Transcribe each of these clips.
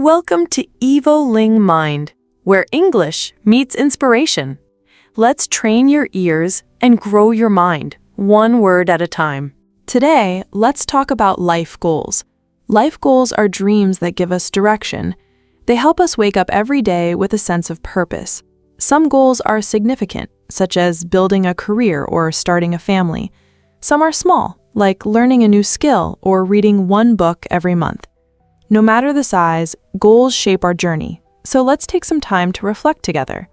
Welcome to EvoLing Mind, where English meets inspiration. Let's train your ears and grow your mind, one word at a time. Today, let's talk about life goals. Life goals are dreams that give us direction. They help us wake up every day with a sense of purpose. Some goals are significant, such as building a career or starting a family. Some are small, like learning a new skill or reading one book every month. No matter the size, goals shape our journey, so let's take some time to reflect together.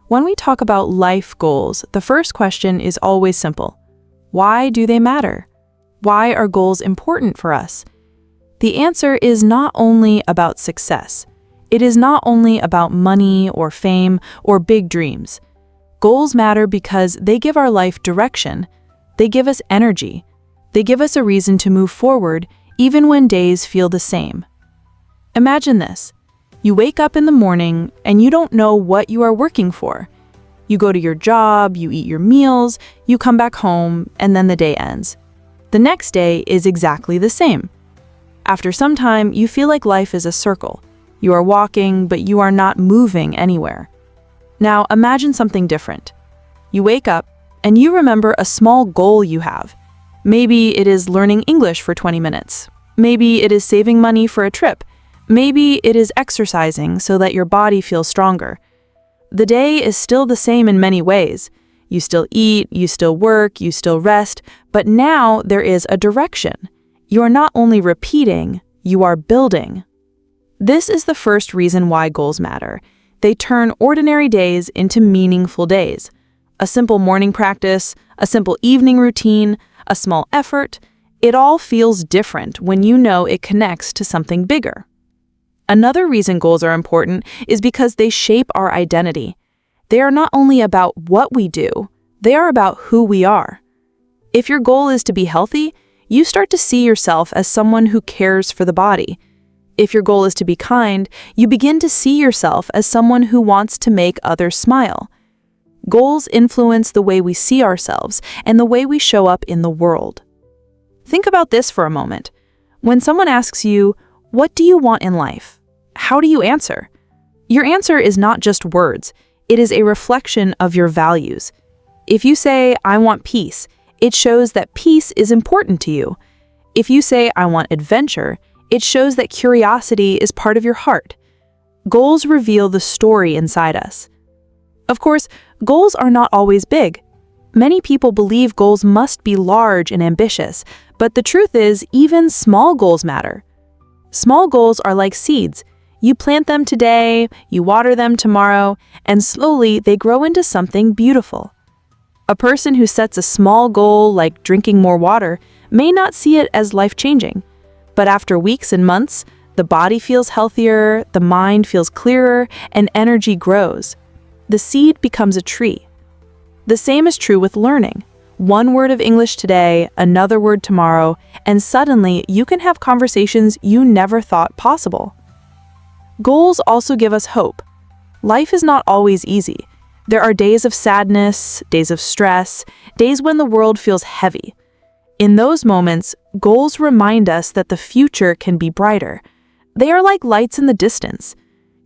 When we talk about life goals, the first question is always simple. Why do they matter? Why are goals important for us? The answer is not only about success. It is not only about money or fame or big dreams. Goals matter because they give our life direction. They give us energy. They give us a reason to move forward even when days feel the same. Imagine this. You wake up in the morning and you don't know what you are working for. You go to your job, you eat your meals, you come back home, and then the day ends. The next day is exactly the same. After some time, you feel like life is a circle. You are walking, but you are not moving anywhere. Now imagine something different. You wake up and you remember a small goal you have. Maybe it is learning English for 20 minutes. Maybe it is saving money for a trip. Maybe it is exercising so that your body feels stronger. The day is still the same in many ways. You still eat, you still work, you still rest, but now there is a direction. You are not only repeating, you are building. This is the first reason why goals matter. They turn ordinary days into meaningful days. A simple morning practice, a simple evening routine, a small effort, it all feels different when you know it connects to something bigger. Another reason goals are important is because they shape our identity. They are not only about what we do, they are about who we are. If your goal is to be healthy, you start to see yourself as someone who cares for the body. If your goal is to be kind, you begin to see yourself as someone who wants to make others smile. Goals influence the way we see ourselves and the way we show up in the world. Think about this for a moment. When someone asks you, "What do you want in life?" How do you answer? Your answer is not just words. It is a reflection of your values. If you say, "I want peace," it shows that peace is important to you. If you say, "I want adventure," it shows that curiosity is part of your heart. Goals reveal the story inside us. Of course, goals are not always big. Many people believe goals must be large and ambitious, but the truth is, even small goals matter. Small goals are like seeds. You plant them today, you water them tomorrow, and slowly they grow into something beautiful. A person who sets a small goal like drinking more water may not see it as life-changing, but after weeks and months, the body feels healthier, the mind feels clearer, and energy grows. The seed becomes a tree. The same is true with learning. One word of English today, another word tomorrow, and suddenly you can have conversations you never thought possible. Goals also give us hope. Life is not always easy. There are days of sadness, days of stress, days when the world feels heavy. In those moments, goals remind us that the future can be brighter. They are like lights in the distance.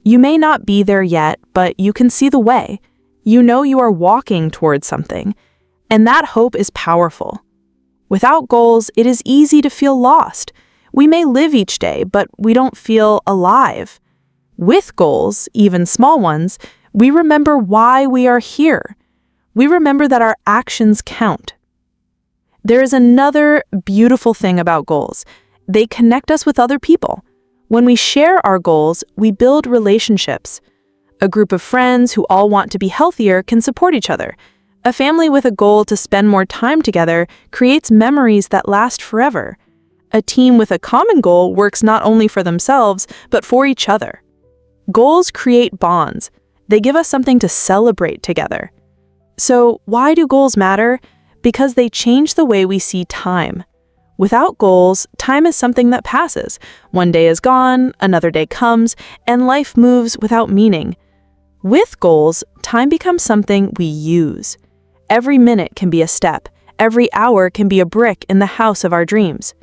You may not be there yet, but you can see the way. You know you are walking towards something, and that hope is powerful. Without goals, it is easy to feel lost. We may live each day, but we don't feel alive. With goals, even small ones, we remember why we are here. We remember that our actions count. There is another beautiful thing about goals. They connect us with other people. When we share our goals, we build relationships. A group of friends who all want to be healthier can support each other. A family with a goal to spend more time together creates memories that last forever. A team with a common goal works not only for themselves, but for each other. Goals create bonds. They give us something to celebrate together. So, why do goals matter? Because they change the way we see time. Without goals, time is something that passes. One day is gone, another day comes, and life moves without meaning. With goals, time becomes something we use. Every minute can be a step. Every hour can be a brick in the house of our dreams.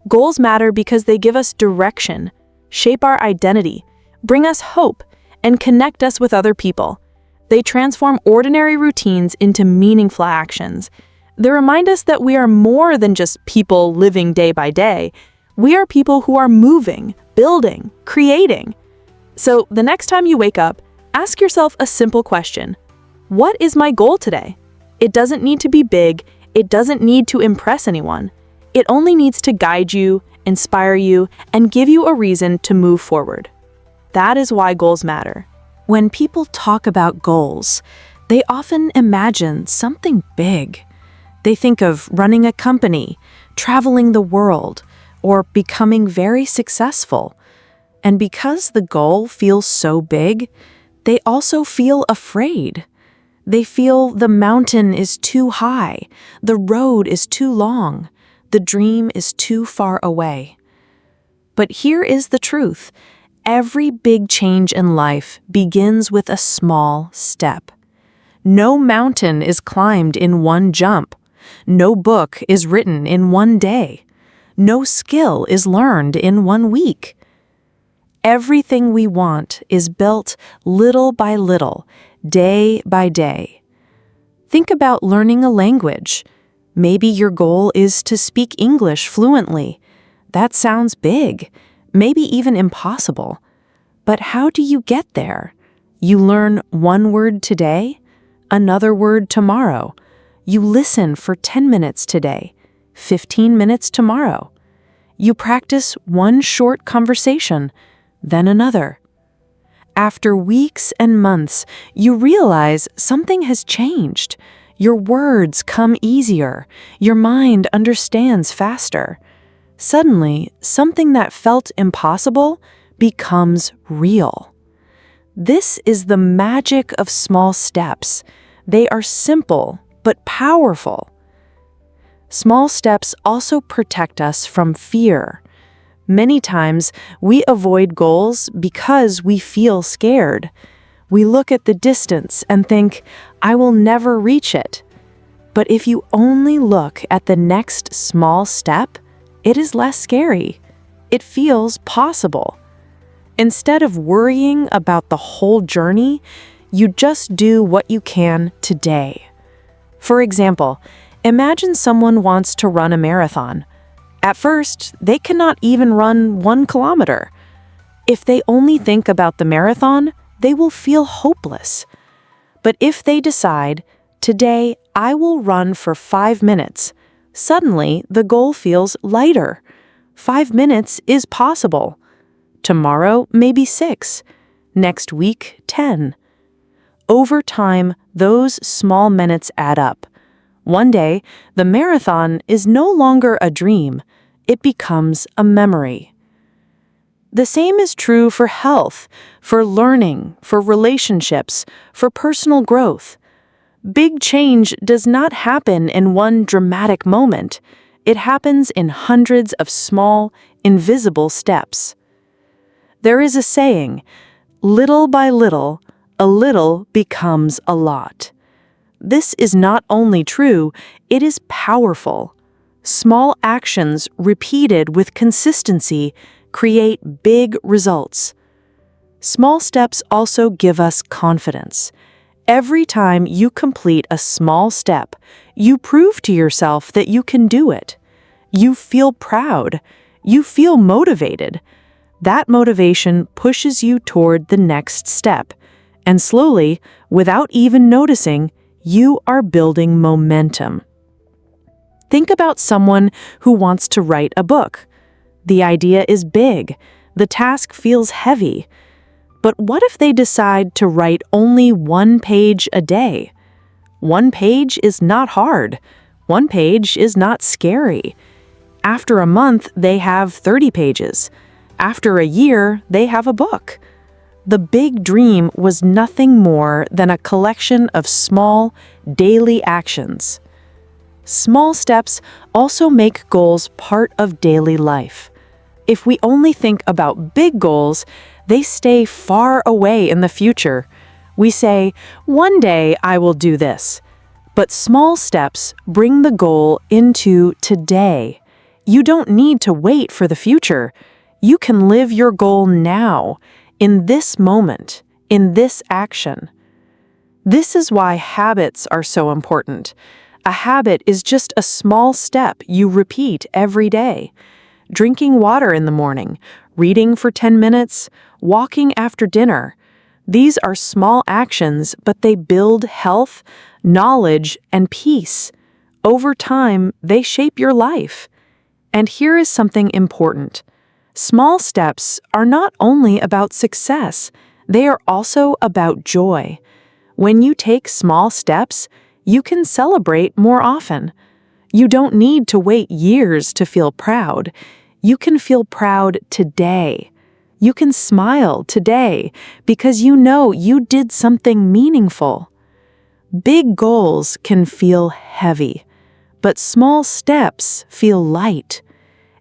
Goals matter because they give us direction. shape our identity, bring us hope, and connect us with other people. They transform ordinary routines into meaningful actions. They remind us that we are more than just people living day by day. We are people who are moving, building, creating. So the next time you wake up, ask yourself a simple question. What is my goal today? It doesn't need to be big. It doesn't need to impress anyone. It only needs to guide you, inspire you, and give you a reason to move forward. That is why goals matter. When people talk about goals, they often imagine something big. They think of running a company, traveling the world, or becoming very successful. And because the goal feels so big, they also feel afraid. They feel the mountain is too high, the road is too long, the dream is too far away. But here is the truth. Every big change in life begins with a small step. No mountain is climbed in one jump. No book is written in one day. No skill is learned in 1 week. Everything we want is built little by little, day by day. Think about learning a language. Maybe your goal is to speak English fluently. That sounds big, maybe even impossible. But how do you get there? You learn one word today, another word tomorrow. You listen for 10 minutes today, 15 minutes tomorrow. You practice one short conversation, then another. After weeks and months, you realize something has changed. Your words come easier. Your mind understands faster. Suddenly, something that felt impossible becomes real. This is the magic of small steps. They are simple but powerful. Small steps also protect us from fear. Many times, we avoid goals because we feel scared. We look at the distance and think, I will never reach it. But if you only look at the next small step, it is less scary. It feels possible. Instead of worrying about the whole journey, you just do what you can today. For example, imagine someone wants to run a marathon. At first, they cannot even run 1 kilometer. If they only think about the marathon, they will feel hopeless. But if they decide, today I will run for 5 minutes, suddenly the goal feels lighter. 5 minutes is possible. Tomorrow, maybe 6. Next week, 10. Over time, those small minutes add up. One day, the marathon is no longer a dream. It becomes a memory. The same is true for health, for learning, for relationships, for personal growth. Big change does not happen in one dramatic moment. It happens in hundreds of small, invisible steps. There is a saying, little by little, a little becomes a lot. This is not only true, it is powerful. Small actions repeated with consistency create big results. Small steps also give us confidence. Every time you complete a small step, you prove to yourself that you can do it. You feel proud. You feel motivated. That motivation pushes you toward the next step. And slowly, without even noticing, you are building momentum. Think about someone who wants to write a book. The idea is big. The task feels heavy. But what if they decide to write only 1 page a day? 1 page is not hard. 1 page is not scary. After a month, they have 30 pages. After a year, they have a book. The big dream was nothing more than a collection of small, daily actions. Small steps also make goals part of daily life. If we only think about big goals, they stay far away in the future. We say, one day I will do this. But small steps bring the goal into today. You don't need to wait for the future. You can live your goal now, in this moment, in this action. This is why habits are so important. A habit is just a small step you repeat every day. Drinking water in the morning, reading for 10 minutes, walking after dinner. These are small actions, but they build health, knowledge, and peace. Over time, they shape your life. And here is something important. Small steps are not only about success, they are also about joy. When you take small steps, you can celebrate more often. You don't need to wait years to feel proud. You can feel proud today. You can smile today because you know you did something meaningful. Big goals can feel heavy, but small steps feel light.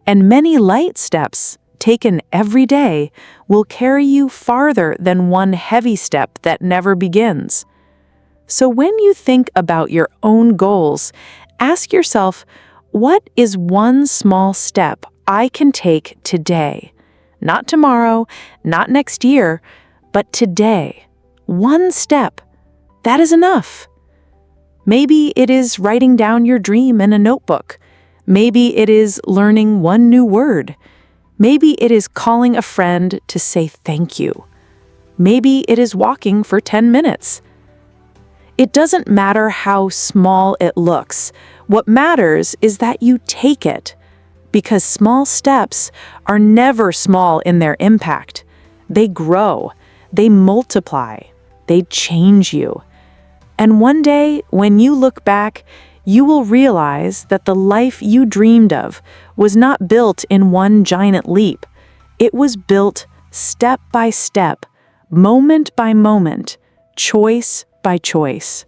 And many light steps taken every day will carry you farther than one heavy step that never begins. So when you think about your own goals, ask yourself, what is one small step I can take today? Not tomorrow, not next year, but today. One step. That is enough. Maybe it is writing down your dream in a notebook. Maybe it is learning one new word. Maybe it is calling a friend to say thank you. Maybe it is walking for 10 minutes. It doesn't matter how small it looks. What matters is that you take it. Because small steps are never small in their impact. They grow, they multiply, they change you. And one day, when you look back, you will realize that the life you dreamed of was not built in one giant leap. It was built step by step, moment by moment, choice by choice.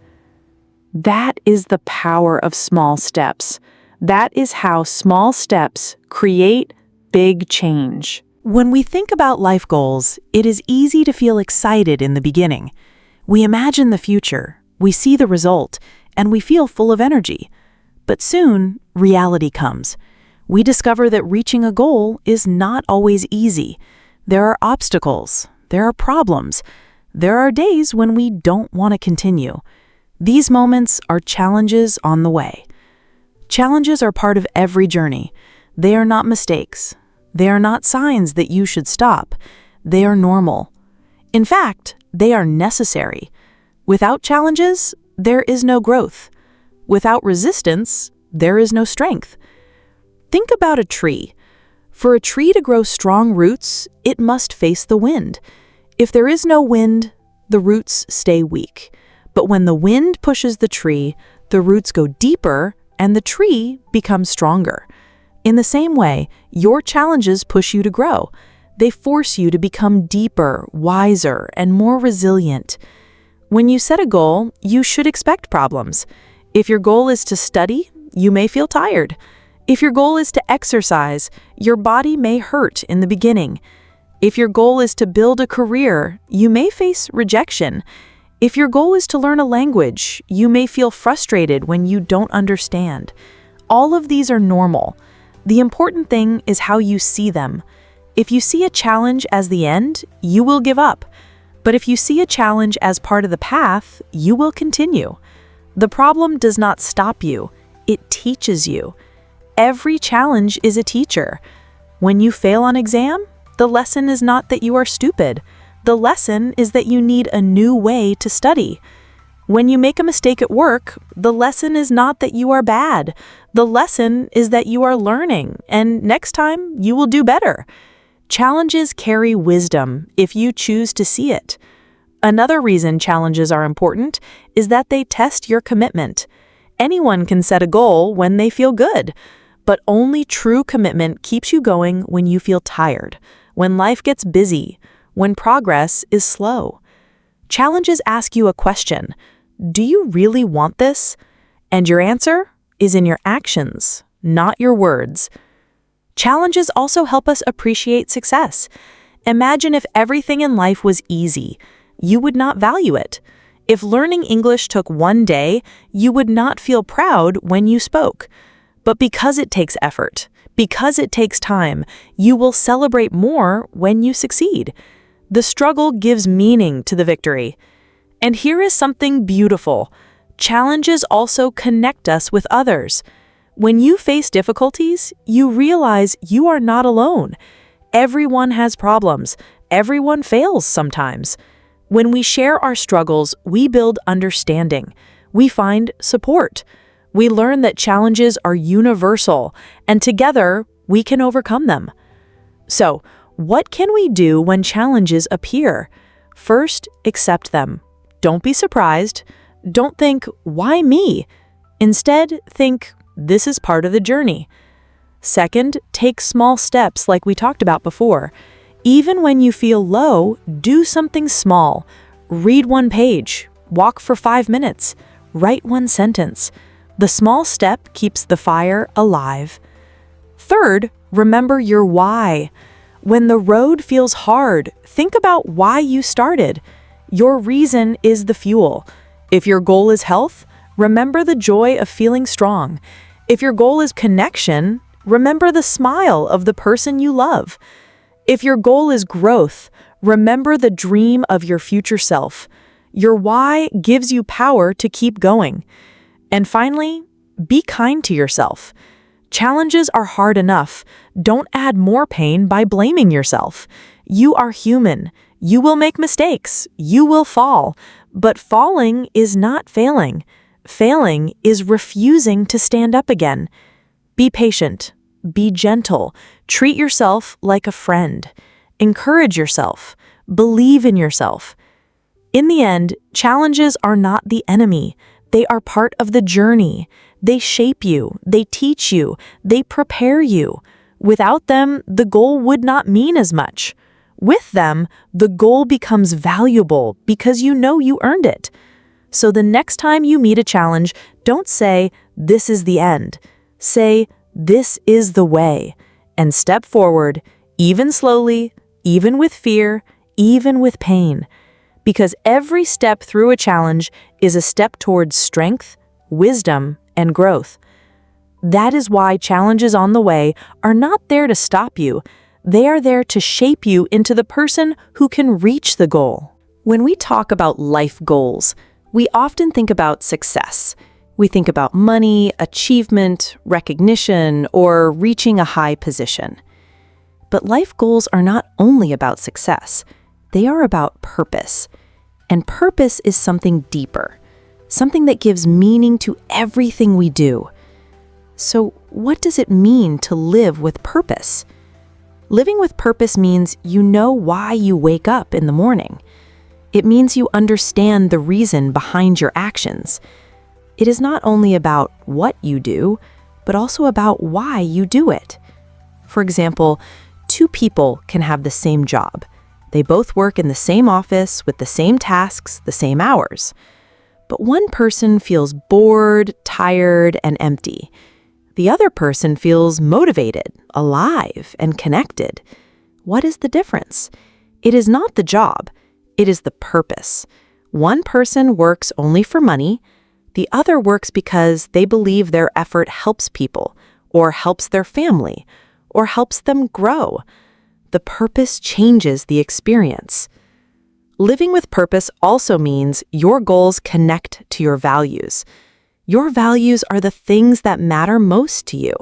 That is the power of small steps. That is how small steps create big change. When we think about life goals, it is easy to feel excited in the beginning. We imagine the future, we see the result, and we feel full of energy. But soon, reality comes. We discover that reaching a goal is not always easy. There are obstacles, there are problems, there are days when we don't want to continue. These moments are challenges on the way. Challenges are part of every journey. They are not mistakes. They are not signs that you should stop. They are normal. In fact, they are necessary. Without challenges, there is no growth. Without resistance, there is no strength. Think about a tree. For a tree to grow strong roots, it must face the wind. If there is no wind, the roots stay weak. But when the wind pushes the tree, the roots go deeper and the tree becomes stronger. In the same way, your challenges push you to grow. They force you to become deeper, wiser, and more resilient. When you set a goal, you should expect problems. If your goal is to study, you may feel tired. If your goal is to exercise, your body may hurt in the beginning. If your goal is to build a career, you may face rejection. If your goal is to learn a language, you may feel frustrated when you don't understand. All of these are normal. The important thing is how you see them. If you see a challenge as the end, you will give up. But if you see a challenge as part of the path, you will continue. The problem does not stop you. It teaches you. Every challenge is a teacher. When you fail on exam, the lesson is not that you are stupid. The lesson is that you need a new way to study. When you make a mistake at work, the lesson is not that you are bad. The lesson is that you are learning, and next time you will do better. Challenges carry wisdom if you choose to see it. Another reason challenges are important is that they test your commitment. Anyone can set a goal when they feel good, but only true commitment keeps you going when you feel tired, when life gets busy, when progress is slow. Challenges ask you a question. Do you really want this? And your answer is in your actions, not your words. Challenges also help us appreciate success. Imagine if everything in life was easy. You would not value it. If learning English took one day, you would not feel proud when you spoke. But because it takes effort, Because it takes time, you will celebrate more when you succeed. The struggle gives meaning to the victory. And here is something beautiful. Challenges also connect us with others. When you face difficulties, you realize you are not alone. Everyone has problems. Everyone fails sometimes. When we share our struggles, we build understanding. We find support. We learn that challenges are universal, and together we can overcome them. So, what can we do when challenges appear? First, accept them. Don't be surprised. Don't think, why me? Instead, think, this is part of the journey. Second, take small steps like we talked about before. Even when you feel low, do something small. Read one page, walk for 5 minutes, write one sentence. The small step keeps the fire alive. Third, remember your why. When the road feels hard, think about why you started. Your reason is the fuel. If your goal is health, remember the joy of feeling strong. If your goal is connection, remember the smile of the person you love. If your goal is growth, remember the dream of your future self. Your why gives you power to keep going. And finally, be kind to yourself. Challenges are hard enough. Don't add more pain by blaming yourself. You are human. You will make mistakes. You will fall. But falling is not failing. Failing is refusing to stand up again. Be patient. Be gentle. Treat yourself like a friend. Encourage yourself. Believe in yourself. In the end, challenges are not the enemy. They are part of the journey. They shape you. They teach you. They prepare you. Without them, the goal would not mean as much. With them, the goal becomes valuable because you know you earned it. So the next time you meet a challenge, don't say, this is the end. Say, this is the way. And step forward, even slowly, even with fear, even with pain. Because every step through a challenge is a step towards strength, wisdom, and growth. That is why challenges on the way are not there to stop you. They are there to shape you into the person who can reach the goal. When we talk about life goals, we often think about success. We think about money, achievement, recognition, or reaching a high position. But life goals are not only about success. They are about purpose. And purpose is something deeper, something that gives meaning to everything we do. So, what does it mean to live with purpose? Living with purpose means you know why you wake up in the morning. It means you understand the reason behind your actions. It is not only about what you do, but also about why you do it. For example, 2 people can have the same job. They both work in the same office with the same tasks, the same hours. But one person feels bored, tired, and empty. The other person feels motivated, alive, and connected. What is the difference? It is not the job. It is the purpose. One person works only for money. The other works because they believe their effort helps people, or helps their family, or helps them grow. The purpose changes the experience. Living with purpose also means your goals connect to your values. Your values are the things that matter most to you.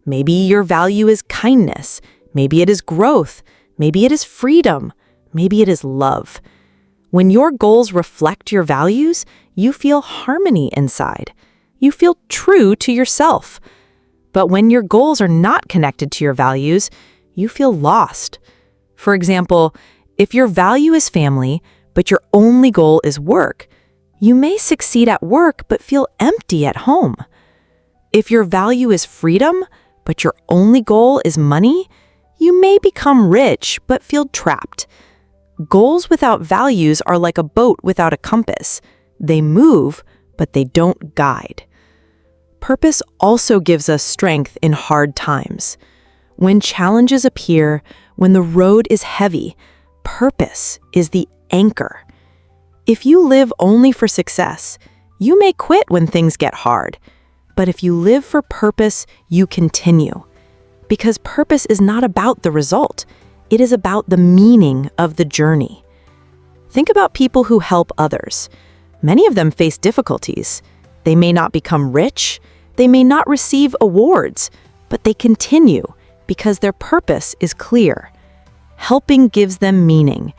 Maybe your value is kindness. Maybe it is growth. Maybe it is freedom. Maybe it is love. When your goals reflect your values, you feel harmony inside. You feel true to yourself. But when your goals are not connected to your values, you feel lost. For example, if your value is family, but your only goal is work, you may succeed at work but feel empty at home. If your value is freedom, but your only goal is money, you may become rich but feel trapped. Goals without values are like a boat without a compass. They move, but they don't guide. Purpose also gives us strength in hard times. When challenges appear, when the road is heavy, purpose is the anchor. If you live only for success, you may quit when things get hard. But if you live for purpose, you continue. Because purpose is not about the result. It is about the meaning of the journey. Think about people who help others. Many of them face difficulties. They may not become rich, they may not receive awards, but they continue because their purpose is clear. Helping gives them meaning.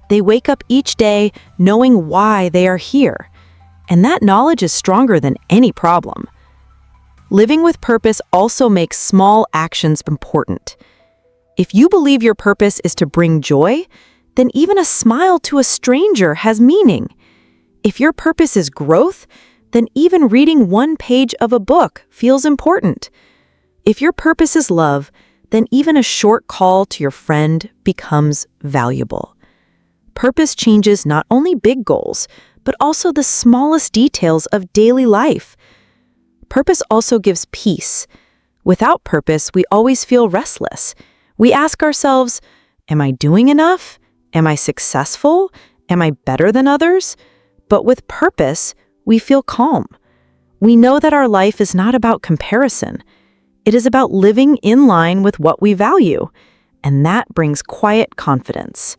They wake up each day knowing why they are here, and that knowledge is stronger than any problem. Living with purpose also makes small actions important. If you believe your purpose is to bring joy, then even a smile to a stranger has meaning. If your purpose is growth, then even reading one page of a book feels important. If your purpose is love, then even a short call to your friend becomes valuable. Purpose changes not only big goals, but also the smallest details of daily life. Purpose also gives peace. Without purpose, we always feel restless. We ask ourselves, am I doing enough? Am I successful? Am I better than others? But with purpose, we feel calm. We know that our life is not about comparison. It is about living in line with what we value, and that brings quiet confidence.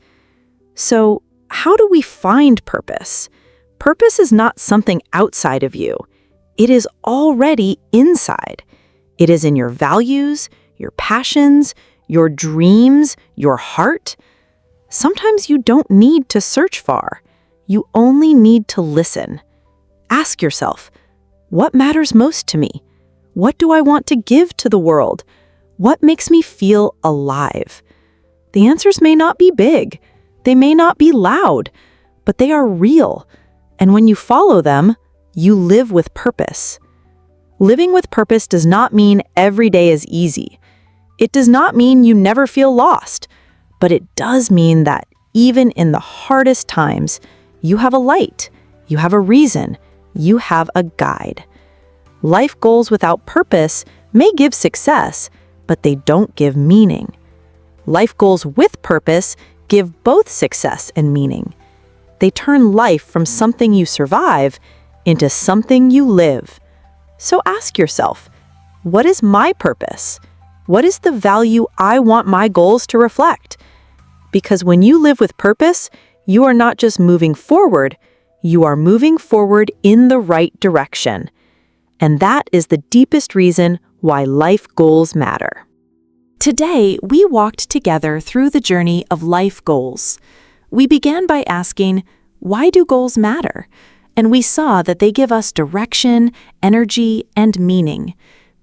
So, how do we find purpose? Purpose is not something outside of you. It is already inside. It is in your values, your passions, your dreams, your heart. Sometimes you don't need to search far. You only need to listen. Ask yourself, what matters most to me? What do I want to give to the world? What makes me feel alive? The answers may not be big. They may not be loud, but they are real. And when you follow them, you live with purpose. Living with purpose does not mean every day is easy. It does not mean you never feel lost, but it does mean that even in the hardest times, you have a light, you have a reason, you have a guide. Life goals without purpose may give success, but they don't give meaning. Life goals with purpose give both success and meaning. They turn life from something you survive into something you live. So ask yourself, what is my purpose? What is the value I want my goals to reflect? Because when you live with purpose, you are not just moving forward, you are moving forward in the right direction. And that is the deepest reason why life goals matter. Today, we walked together through the journey of life goals. We began by asking, why do goals matter? And we saw that they give us direction, energy, and meaning.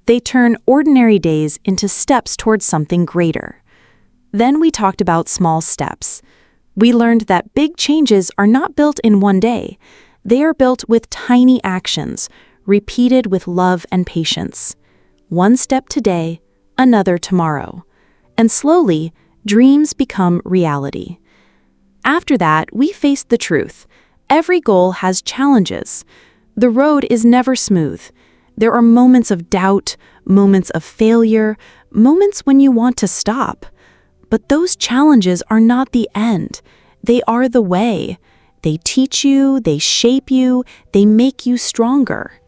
They turn ordinary days into steps towards something greater. Then we talked about small steps. We learned that big changes are not built in one day. They are built with tiny actions, repeated with love and patience. One step today, another tomorrow. And slowly, dreams become reality. After that, we faced the truth. Every goal has challenges. The road is never smooth. There are moments of doubt, moments of failure, moments when you want to stop. But those challenges are not the end. They are the way. They teach you, they shape you, they make you stronger.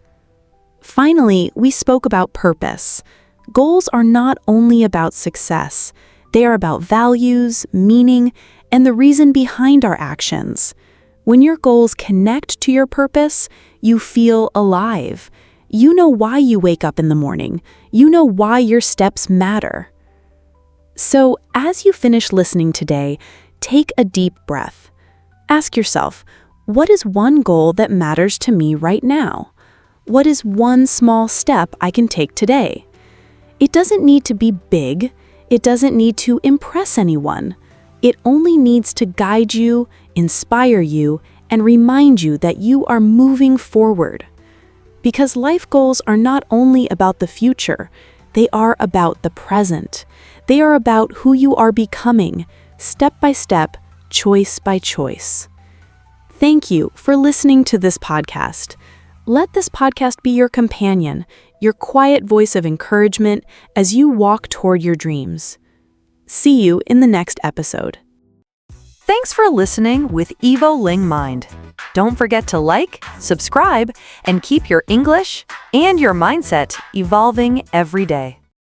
Finally, we spoke about purpose. Goals are not only about success. They are about values, meaning, and the reason behind our actions. When your goals connect to your purpose, you feel alive. You know why you wake up in the morning. You know why your steps matter. So, as you finish listening today, take a deep breath. Ask yourself, what is one goal that matters to me right now? What is one small step I can take today? It doesn't need to be big. It doesn't need to impress anyone. It only needs to guide you, inspire you, and remind you that you are moving forward. Because life goals are not only about the future, they are about the present. They are about who you are becoming, step by step, choice by choice. Thank you for listening to this podcast. Let this podcast be your companion, your quiet voice of encouragement as you walk toward your dreams. See you in the next episode. Thanks for listening with EvoLing Mind. Don't forget to like, subscribe, and keep your English and your mindset evolving every day.